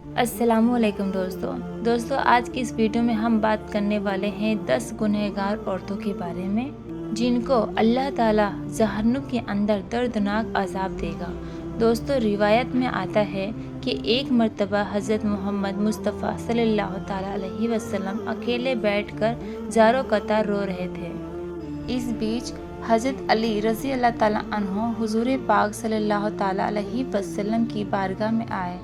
السلام علیکم دوستوں آج کی اس ویڈیو میں ہم بات کرنے والے ہیں 10 گنہگار عورتوں کے بارے میں جن کو اللہ تعالیٰ جہنم کے اندر دردناک عذاب دے گا۔ دوستوں روایت میں آتا ہے کہ ایک مرتبہ حضرت محمد مصطفیٰ صلی اللہ تعالیٰ علیہ وسلم اکیلے بیٹھ کر زاروں قطار رو رہے تھے۔ اس بیچ حضرت علی رضی اللہ تعالیٰ عنہ حضور پاک صلی اللہ تعالیٰ علیہ وسلم کی بارگاہ میں آئے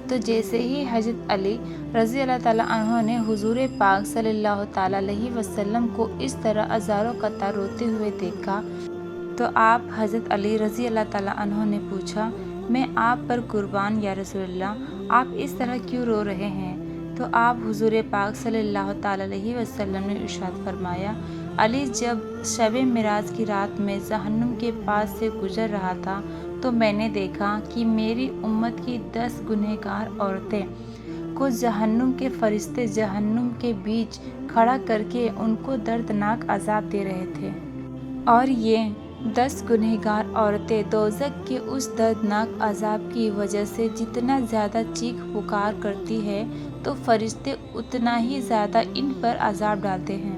تو جیسے ہی حضرت علی رضی اللہ تعالیٰ عنہ نے حضور پاک صلی اللہ تعالیٰ علیہ وسلم کو اس طرح ہزاروں قطار روتے ہوئے دیکھا تو آپ حضرت علی رضی اللہ تعالیٰ عنہ نے پوچھا، میں آپ پر قربان یا رسول اللہ، آپ اس طرح کیوں رو رہے ہیں؟ تو آپ حضور پاک صلی اللہ تعالیٰ علیہ وسلم نے ارشاد فرمایا، علی جب شب معراج کی رات میں جہنم کے پاس سے گزر رہا تھا تو میں نے دیکھا کہ میری امت کی 10 گنہگار عورتیں کو جہنم کے فرشتے جہنم کے بیچ کھڑا کر کے ان کو دردناک عذاب دے رہے تھے، اور یہ 10 گنہگار عورتیں دوزخ کے اس دردناک عذاب کی وجہ سے جتنا زیادہ چیخ پکار کرتی ہے تو فرشتے اتنا ہی زیادہ ان پر عذاب ڈالتے ہیں۔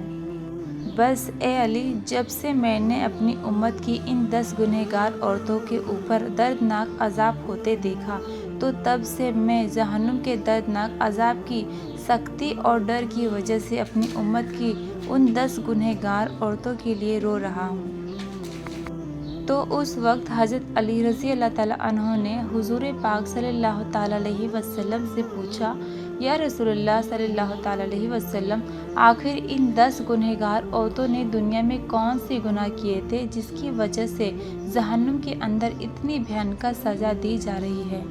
بس اے علی، جب سے میں نے اپنی امت کی ان 10 گنہگار عورتوں کے اوپر دردناک عذاب ہوتے دیکھا تو تب سے میں جہنم کے دردناک عذاب کی سختی اور ڈر کی وجہ سے اپنی امت کی ان 10 گنہگار عورتوں کے لیے رو رہا ہوں۔ تو اس وقت حضرت علی رضی اللہ تعالیٰ عنہ نے حضور پاک صلی اللہ تعالیٰ علیہ وسلم سے پوچھا، یا رسول اللہ صلی اللہ تعالیٰ علیہ وسلم، آخر ان 10 گنہگار عورتوں نے دنیا میں کون سے گناہ کیے تھے جس کی وجہ سے جہنم کے اندر اتنی بھیانک سزا دی جا رہی ہے؟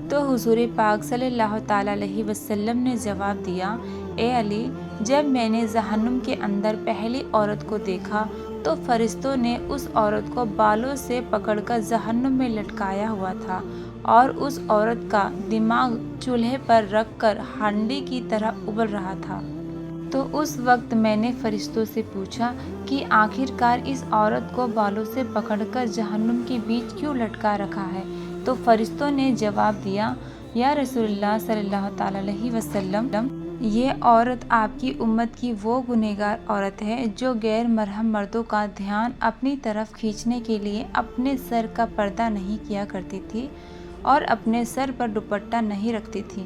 تو حضور پاک صلی اللہ تعالیٰ علیہ وسلم نے جواب دیا، اے علی، جب میں نے جہنم کے اندر پہلی عورت کو دیکھا تو فرشتوں نے اس عورت کو بالوں سے پکڑ کر جہنم میں لٹکایا ہوا تھا اور اس عورت کا دماغ چولہے پر رکھ کر ہانڈی کی طرح ابل رہا تھا۔ تو اس وقت میں نے فرشتوں سے پوچھا کہ آخر کار اس عورت کو بالوں سے پکڑ کر جہنم کے بیچ کیوں لٹکا رکھا ہے؟ تو فرشتوں نے جواب دیا، یا رسول اللہ صلی اللہ تعالیٰ علیہ وسلم، یہ عورت آپ کی امت کی وہ گنہگار عورت ہے جو غیر محرم مردوں کا دھیان اپنی طرف کھینچنے کے لیے اپنے سر کا پردہ نہیں کیا کرتی تھی اور اپنے سر پر دوپٹہ نہیں رکھتی تھی،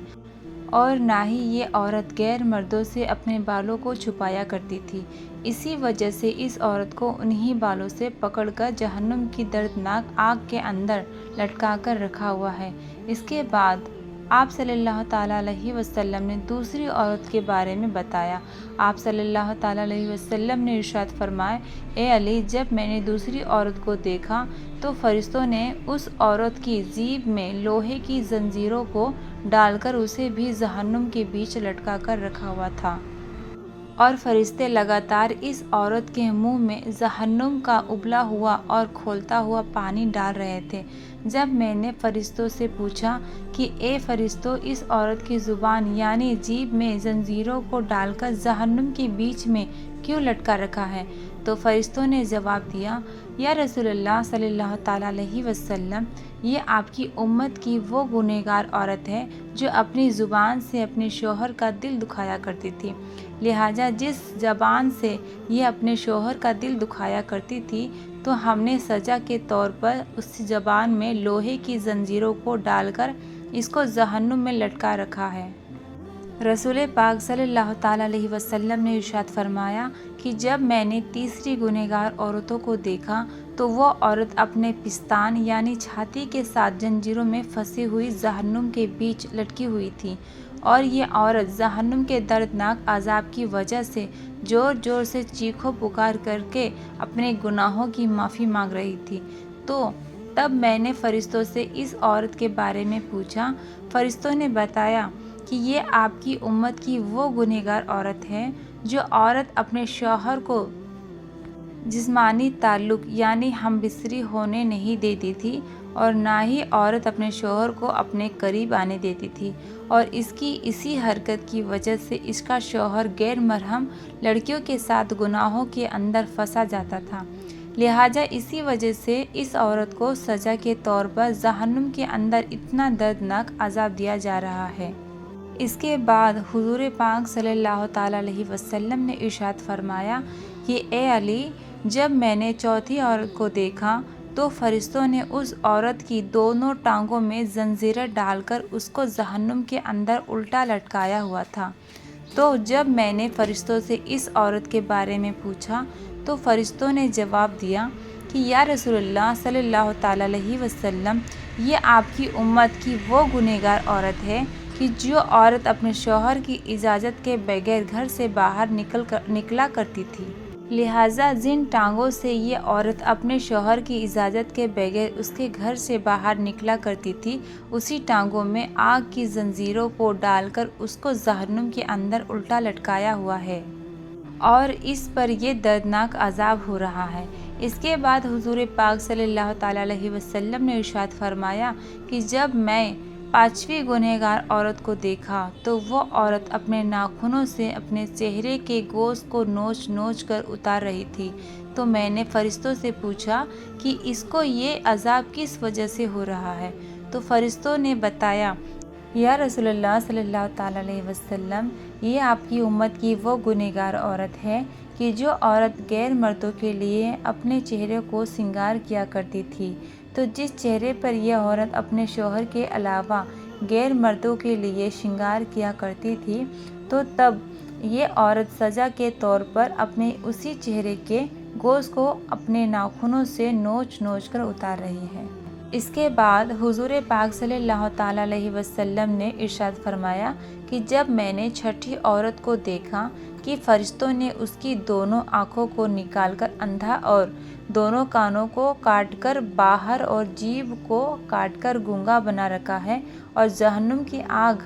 اور نہ ہی یہ عورت غیر مردوں سے اپنے بالوں کو چھپایا کرتی تھی۔ اسی وجہ سے اس عورت کو انہی بالوں سے پکڑ کر جہنم کی دردناک آگ کے اندر لٹکا کر رکھا ہوا ہے۔ اس کے بعد آپ صلی اللہ تعالیٰ علیہ وسلم نے دوسری عورت کے بارے میں بتایا۔ آپ صلی اللہ تعالیٰ علیہ وسلم نے ارشاد فرمایا، اے علی، جب میں نے دوسری عورت کو دیکھا تو فرشتوں نے اس عورت کی جیب میں لوہے کی زنجیروں کو ڈال کر اسے بھی جہنم کے بیچ لٹکا کر رکھا ہوا تھا، اور فرشتے لگاتار اس عورت کے منہ میں جہنم کا ابلا ہوا اور کھولتا ہوا پانی ڈال رہے تھے۔ جب میں نے فرشتوں سے پوچھا کہ اے فرشتوں، اس عورت کی زبان یعنی جیب میں زنجیروں کو ڈال کر جہنم کے بیچ میں کیوں لٹکا رکھا ہے؟ تو فرشتوں نے جواب دیا، یا رسول اللہ صلی اللہ تعالیٰ علیہ وسلم، یہ آپ کی امت کی وہ گنہگار عورت ہے جو اپنی زبان سے اپنے شوہر کا دل دکھایا کرتی تھی، لہٰذا جس زبان سے یہ اپنے شوہر کا دل دکھایا کرتی تھی تو ہم نے سزا کے طور پر اس زبان میں لوہے کی زنجیروں کو ڈال کر اس کو جہنم میں لٹکا رکھا ہے۔ رسول پاک صلی اللہ تعالیٰ علیہ وسلم نے ارشاد فرمایا کہ جب میں نے تیسری گنہگار عورتوں کو دیکھا تو وہ عورت اپنے پستان یعنی چھاتی کے ساتھ زنجیروں میں پھنسی ہوئی جہنم کے بیچ لٹکی ہوئی تھی، اور یہ عورت جہنم کے دردناک عذاب کی وجہ سے زور زور سے چیخو پکار کر کے اپنے گناہوں کی معافی مانگ رہی تھی۔ تو تب میں نے فرشتوں سے اس عورت کے بارے میں پوچھا۔ فرشتوں نے بتایا کہ یہ آپ کی امت کی وہ گنہگار عورت ہے جو عورت اپنے شوہر کو جسمانی تعلق یعنی ہم بستری ہونے نہیں دیتی تھی، اور نہ ہی عورت اپنے شوہر کو اپنے قریب آنے دیتی تھی، اور اس کی اسی حرکت کی وجہ سے اس کا شوہر غیر محرم لڑکیوں کے ساتھ گناہوں کے اندر پھنسا جاتا تھا۔ لہٰذا اسی وجہ سے اس عورت کو سزا کے طور پر جہنم کے اندر اتنا دردناک عذاب دیا جا رہا ہے۔ اس کے بعد حضور پاک صلی اللہ تعالیٰ علیہ وسلم نے ارشاد فرمایا کہ اے علی، جب میں نے چوتھی عورت کو دیکھا تو فرشتوں نے اس عورت کی دونوں ٹانگوں میں زنجیریں ڈال کر اس کو جہنم کے اندر الٹا لٹکایا ہوا تھا۔ تو جب میں نے فرشتوں سے اس عورت کے بارے میں پوچھا تو فرشتوں نے جواب دیا کہ یا رسول اللہ صلی اللہ تعالیٰ علیہ وسلم، یہ آپ کی امت کی وہ گنہگار عورت ہے کہ جو عورت اپنے شوہر کی اجازت کے بغیر گھر سے باہر نکلا کرتی تھی۔ لہٰذا جن ٹانگوں سے یہ عورت اپنے شوہر کی اجازت کے بغیر اس کے گھر سے باہر نکلا کرتی تھی، اسی ٹانگوں میں آگ کی زنجیروں کو ڈال کر اس کو جہنم کے اندر الٹا لٹکایا ہوا ہے اور اس پر یہ دردناک عذاب ہو رہا ہے۔ اس کے بعد حضور پاک صلی اللہ تعالیٰ علیہ وسلم نے ارشاد فرمایا کہ جب میں پانچویں گنہگار عورت کو دیکھا تو وہ عورت اپنے ناخنوں سے اپنے چہرے کے گوشت کو نوچ نوچ کر اتار رہی تھی۔ تو میں نے فرشتوں سے پوچھا کہ اس کو یہ عذاب کس وجہ سے ہو رہا ہے؟ تو فرشتوں نے بتایا یا رسول اللہ صلی اللہ تعالیٰ علیہ وسلم، یہ آپ کی امت کی وہ گنہگار عورت ہے کہ جو عورت غیر مردوں کے لیے اپنے چہرے کو سنگار کیا کرتی تھی، تو جس چہرے پر یہ عورت اپنے شوہر کے علاوہ غیر مردوں کے لیے سنگار کیا کرتی تھی، تو تب یہ عورت سزا کے طور پر اپنے اسی چہرے کے گوشت کو اپنے ناخنوں سے نوچ نوچ کر اتار رہی ہے۔ اس کے بعد حضور پاک صلی اللہ تعالیٰ علیہ وسلم نے ارشاد فرمایا کہ جب میں نے چھٹی عورت کو دیکھا کہ فرشتوں نے اس کی دونوں آنکھوں کو نکال کر اندھا اور دونوں کانوں کو کاٹ کر باہر اور جیب کو کاٹ کر گونگا بنا رکھا ہے، اور جہنم کی آگ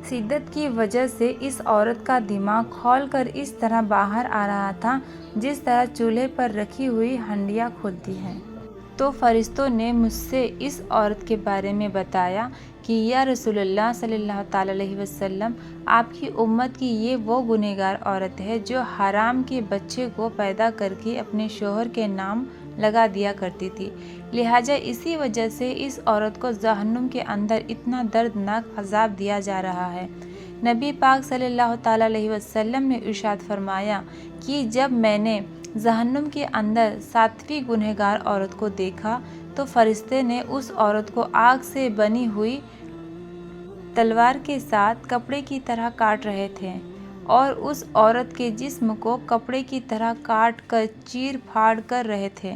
شدت کی وجہ سے اس عورت کا دماغ کھول کر اس طرح باہر آ رہا تھا جس طرح چولہے پر رکھی ہوئی ہنڈیاں کھولتی ہیں۔ تو فرشتوں نے مجھ سے اس عورت کے بارے میں بتایا کہ یا رسول اللہ صلی اللہ تعالیٰ علیہ وسلم، آپ کی امت کی یہ وہ گنہگار عورت ہے جو حرام کے بچے کو پیدا کر کے اپنے شوہر کے نام لگا دیا کرتی تھی، لہٰذا اسی وجہ سے اس عورت کو جہنم کے اندر اتنا دردناک عذاب دیا جا رہا ہے۔ نبی پاک صلی اللہ تعالیٰ علیہ وسلم نے ارشاد فرمایا کہ جب میں نے جہنم کے اندر ساتویں گنہگار عورت کو دیکھا تو فرشتے نے اس عورت کو آگ سے بنی ہوئی تلوار کے ساتھ کپڑے کی طرح کاٹ رہے تھے، اور اس عورت کے جسم کو کپڑے کی طرح کاٹ کر چیر پھاڑ کر رہے تھے،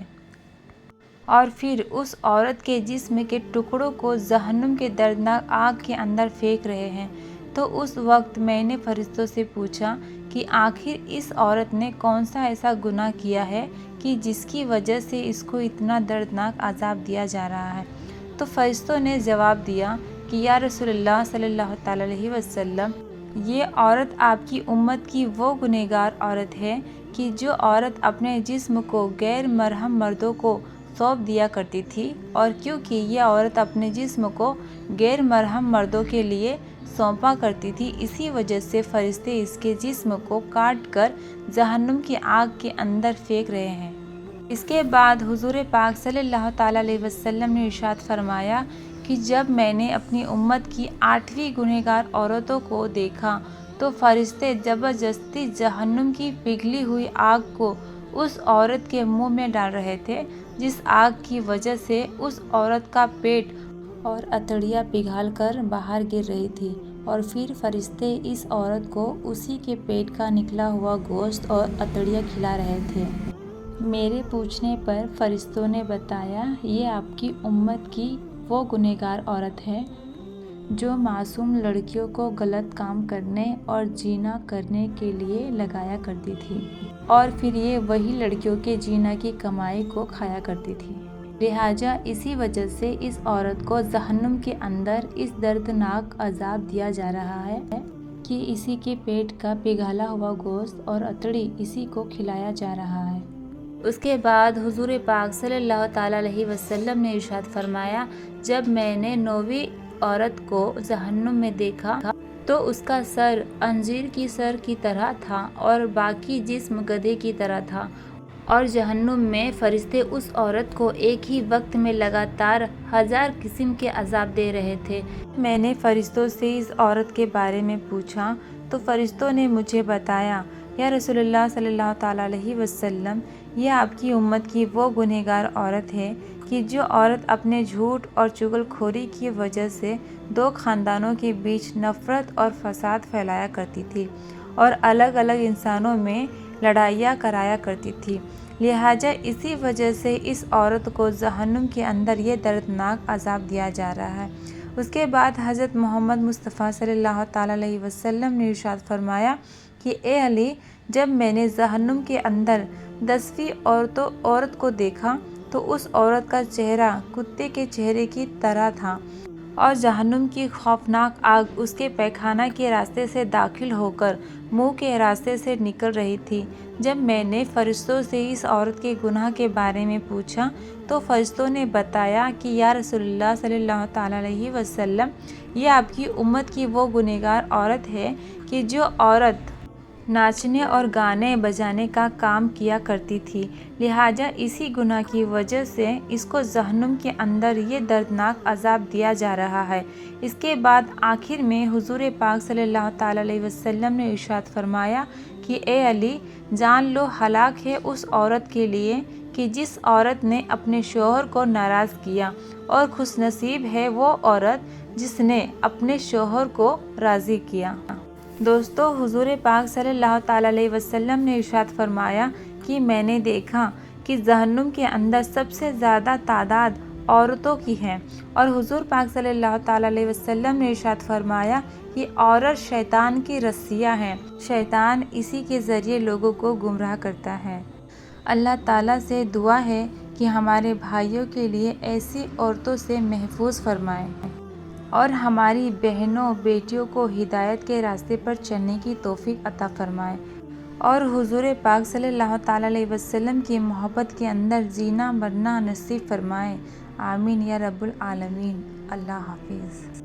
اور پھر اس عورت کے جسم کے ٹکڑوں کو جہنم کے دردناک آگ کے اندر پھینک رہے ہیں۔ تو اس وقت میں نے فرشتوں سے پوچھا کہ آخر اس عورت نے کون سا ایسا گناہ کیا ہے کہ جس کی وجہ سے اس کو اتنا دردناک عذاب دیا جا رہا ہے؟ تو فرشتوں نے جواب دیا کہ یا رسول اللہ صلی اللہ تعالیٰ علیہ وسلم، یہ عورت آپ کی امت کی وہ گنہگار عورت ہے کہ جو عورت اپنے جسم کو غیر محرم مردوں کو سونپ دیا کرتی تھی، اور کیونکہ یہ عورت اپنے جسم کو غیر محرم مردوں کے لیے سونپا کرتی تھی، اسی وجہ سے فرشتے اس کے جسم کو کاٹ کر جہنم کی آگ کے اندر پھینک رہے ہیں۔ اس کے بعد حضور پاک صلی اللہ تعالیٰ علیہ وسلم نے ارشاد فرمایا کہ جب میں نے اپنی امت کی 8ویں گنہگار عورتوں کو دیکھا تو فرشتے زبردستی جہنم کی پگھلی ہوئی آگ کو اس عورت کے منہ میں ڈال رہے تھے، جس آگ کی وجہ سے اس عورت کا پیٹ اور اتڑیاں پگھل کر باہر گر رہی تھی، اور پھر فرشتے اس عورت کو اسی کے پیٹ کا نکلا ہوا گوشت اور اتڑیاں کھلا رہے تھے۔ میرے پوچھنے پر فرشتوں نے بتایا یہ آپ کی امت کی وہ گنہگار عورت ہے جو معصوم لڑکیوں کو غلط کام کرنے اور زنا کرنے کے لیے لگایا کرتی تھی، اور پھر یہ وہی لڑکیوں کے زنا کی کمائی کو کھایا کرتی تھی۔ لہٰذا اسی وجہ سے اس عورت کو جہنم کے اندر اس دردناک عذاب دیا جا رہا ہے کہ اسی کے پیٹ کا پگھلا ہوا گوشت اور اتڑی اسی کو کھلایا جا رہا ہے۔ اس کے بعد حضور پاک صلی اللہ تعالیٰ علیہ وسلم نے ارشاد فرمایا جب میں نے 9ویں عورت کو جہنم میں دیکھا تو اس کا سر انجیر کی سر کی طرح تھا اور باقی جسم گدھے کی طرح تھا، اور جہنم میں فرشتے اس عورت کو ایک ہی وقت میں لگاتار 1000 قسم کے عذاب دے رہے تھے۔ میں نے فرشتوں سے اس عورت کے بارے میں پوچھا تو فرشتوں نے مجھے بتایا، یا رسول اللہ صلی اللہ تعالیٰ علیہ وسلم، یہ آپ کی امت کی وہ گنہگار عورت ہے کہ جو عورت اپنے جھوٹ اور چغل خوری کی وجہ سے 2 خاندانوں کے بیچ نفرت اور فساد پھیلایا کرتی تھی اور الگ الگ انسانوں میں لڑائیاں کرایا کرتی تھی۔ لہٰذا اسی وجہ سے اس عورت کو جہنم کے اندر یہ دردناک عذاب دیا جا رہا ہے۔ اس کے بعد حضرت محمد مصطفیٰ صلی اللہ تعالیٰ علیہ وسلم نے ارشاد فرمایا کہ اے علی، جب میں نے جہنم کے اندر 10ویں عورت کو دیکھا تو اس عورت کا چہرہ کتے کے چہرے کی طرح تھا اور جہنم کی خوفناک آگ اس کے پیخانہ کے راستے سے داخل ہو کر منہ کے راستے سے نکل رہی تھی۔ جب میں نے فرشتوں سے اس عورت کے گناہ کے بارے میں پوچھا تو فرشتوں نے بتایا کہ یا رسول اللہ صلی اللہ تعالیٰ علیہ وسلم، یہ آپ کی امت کی وہ گنہگار عورت ہے کہ جو عورت ناچنے اور گانے بجانے کا کام کیا کرتی تھی، لہٰذا اسی گناہ کی وجہ سے اس کو جہنم کے اندر یہ دردناک عذاب دیا جا رہا ہے۔ اس کے بعد آخر میں حضور پاک صلی اللہ تعالیٰ علیہ وسلم نے ارشاد فرمایا کہ اے علی، جان لو ہلاک ہے اس عورت کے لیے کہ جس عورت نے اپنے شوہر کو ناراض کیا، اور خوش نصیب ہے وہ عورت جس نے اپنے شوہر کو راضی کیا۔ دوستو، حضور پاک صلی اللہ تعالیٰ علیہ وسلم نے ارشاد فرمایا کہ میں نے دیکھا کہ جہنم کے اندر سب سے زیادہ تعداد عورتوں کی ہے، اور حضور پاک صلی اللہ تعالیٰ علیہ وسلم نے ارشاد فرمایا کہ عورت شیطان کی رسیاں ہے، شیطان اسی کے ذریعے لوگوں کو گمراہ کرتا ہے۔ اللہ تعالیٰ سے دعا ہے کہ ہمارے بھائیوں کے لیے ایسی عورتوں سے محفوظ فرمائے اور ہماری بہنوں بیٹیوں کو ہدایت کے راستے پر چلنے کی توفیق عطا فرمائے، اور حضور پاک صلی اللہ تعالیٰ علیہ وسلم کی محبت کے اندر جینا مرنا نصیب فرمائے۔ آمین یا رب العالمین۔ اللہ حافظ۔